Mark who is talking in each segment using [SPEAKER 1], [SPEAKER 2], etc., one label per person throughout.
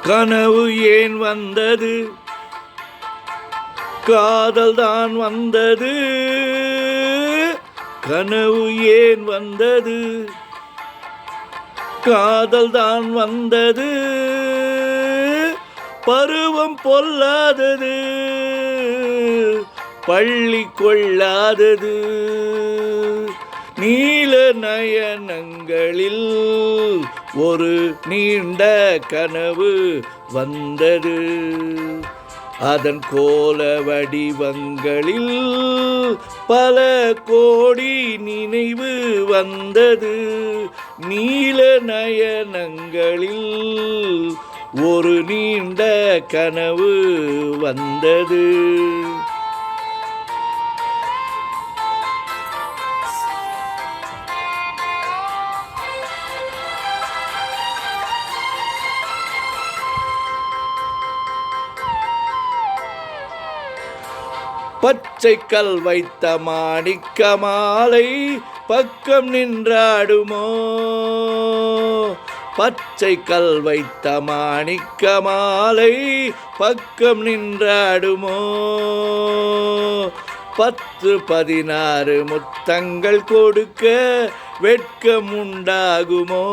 [SPEAKER 1] கனவு ஏன் வந்தது, காதல் தான் வந்தது. கனவு ஏன் வந்தது, காதல் தான் வந்தது. பருவம் பொல்லாதது, பள்ளி கொள்ளாதது. நீல நயனங்களில் ஒரு நீண்ட கனவு வந்தது. அதன் கோல வடிவங்களில் பல கோடி நினைவு வந்தது. நீல நயனங்களில் ஒரு நீண்ட கனவு வந்தது. பச்சை கல் வைத்த மாணிக்க மாலை பக்கம் நின்றாடுமோ. பச்சை கல் வைத்த மாணிக்க மாலை பக்கம் நின்றாடுமோ. 10-16 முத்தங்கள் கொடுக்க வெட்கம் உண்டாகுமோ.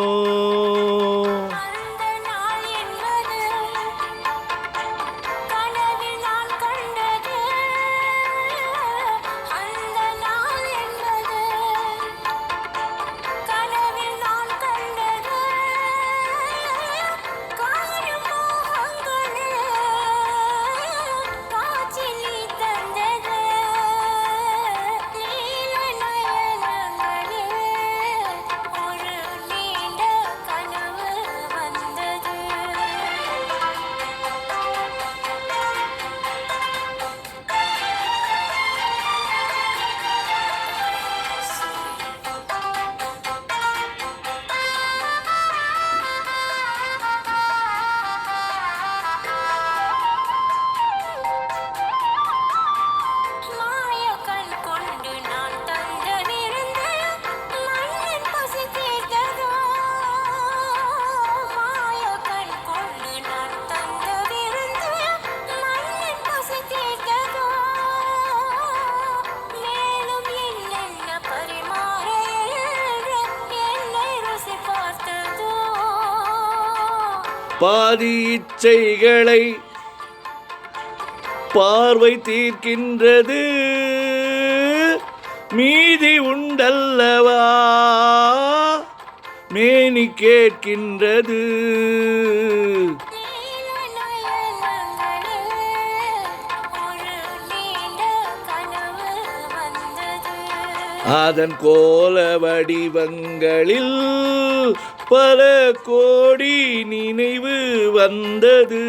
[SPEAKER 1] பாதி இச்சைகளை பார்வை தீர்க்கின்றது, மீதி உண்டல்லவா மேனி கேட்கின்றது. அதன் கோல வடிவங்களில் பல கோடி நினைவு வந்தது.